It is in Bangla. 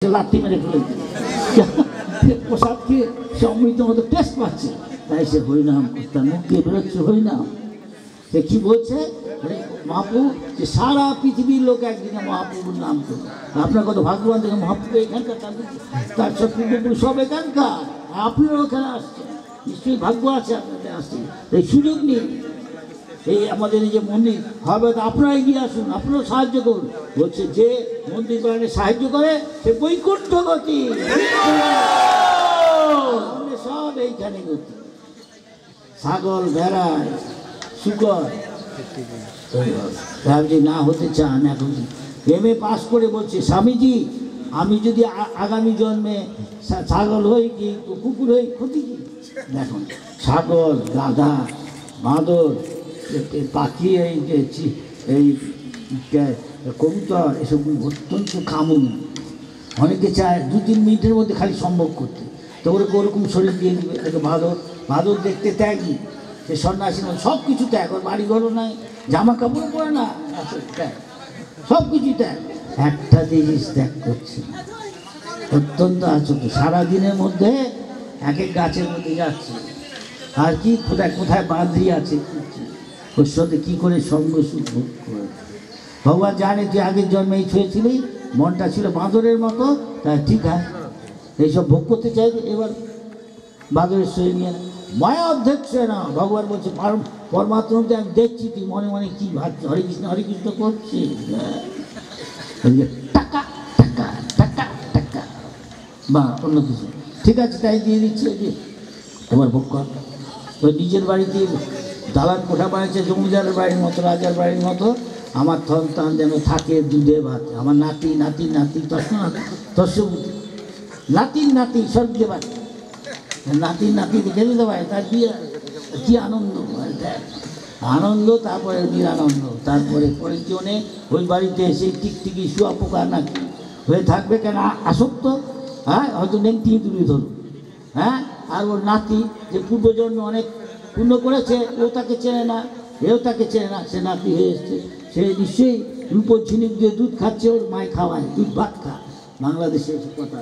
লাথি মেরে ফেলে প্রসাদ খেয়ে সে অমৃত মতো টেস্ট পাচ্ছে, তাই সে হরিনাম তার মুখ দিয়ে বেরোচ্ছে হরিনাম। সে কি বলছে মহাপ্রভু যে সারা পৃথিবীর লোক একদিনে মহাপ্রভুর নাম করবে। আপনার কত ভাগ্যবান থেকে মহাপ্রভু এখানকার, তার সব পূর্বপুরুষ সব এখানকার, আপনারাও ওখানে আসছেন, নিশ্চয়ই ভাগ্য আছে আপনাদের আসছেন, এই সুযোগ নিন। এই আমাদের এই যে মন্দির হবে, আপনারা এগিয়ে আসুন, আপনারাও সাহায্য করুন। বলছে যে মন্দির বানাতে সাহায্য করে সে বৈকুণ্ঠ গতি, সব এইখানে গতি। ছাগল, ভেড়ায়, শুকর যদি না হতে চান, এখন এমএ পাস করে বলছে স্বামীজি আমি যদি আগামী জন্মে ছাগল হই কি কুকুর হই ক্ষতি কি? দেখুন ছাগল, গাধা, বাঁদর, পাখি, এই কবুতর এসব অত্যন্ত কামুন। অনেকে চায় 2-3 মিনিটের মধ্যে খালি সম্ভব করতে, তো ওরকম শরীর দিয়ে দিবে। তাকে ভাদর দেখতে ত্যাগই, সে সন্ন্যাসী সব কিছু ত্যাগ, ওর বাড়ি ঘরও নাই, জামা কাপড় পরে না, ত্যাগ, সব কিছু ত্যাগ, একটা জিনিস ত্যাগ করছে অত্যন্ত আচরণ। সারাদিনের মধ্যে এক এক গাছের মধ্যে যাচ্ছে, আর কি কোথায় কোথায় বাঁধি আছে, ওর সাথে কী করে সঙ্গ সুখ ভোগ করে। ভগবান জানে তুই আগের জন্মে এই ছুঁয়েছিলি, মনটা ছিল বাঁদরের মতো, তাই ঠিক আছে এইসব ভোগ করতে চাইবে, এবার বাঁদরের শরীর নিয়ে মায়া অধ্যক্ষ না। ভগবান বলছে পরমাত্মা আমি দেখছি তুই মনে মনে কী ভাবছি, হরে কৃষ্ণ করছিস, টাকা টাকা টাকা টাকা বা অন্য কিছু, ঠিক আছে তাই দিয়ে দিচ্ছে। যে এবার ভোগ কর। ওই নিজের বাড়িতে দালান কোঠা বানিয়েছে, জমিদারের বাড়ির মতো, রাজার বাড়ির মতো। আমার সন্তান যেন থাকে দুধে ভাত, আমার নাতি নাতি নাতি তস্যবতী, নাতির নাতি স্বর্গে বাড়ি, নাতির নাতি দেখে দিতে পারে, তার বিয়ে কী আনন্দ, আনন্দ, তারপরে নিরানন্দ, তারপরে পরের জনে ওই বাড়িতে এসে টিকটিকি শুয়া পোকা নাকি হয়ে থাকবে, কেন আসক্ত, হ্যাঁ হয়তো নেংটি তুলে ধরুন, হ্যাঁ। আর ওর নাতি যে পূর্বজন্ম অনেক পূর্ণ করেছে, ও তাকে চেনে না, এও তাকে চেনে না, সে নাতি হয়ে এসছে, সে নিশ্চয়ই রূপোর ঝিনুক দিয়ে দুধ খাচ্ছে, ওর মায় খাওয়ায়, দুধ ভাত খা, বাংলাদেশে কথা।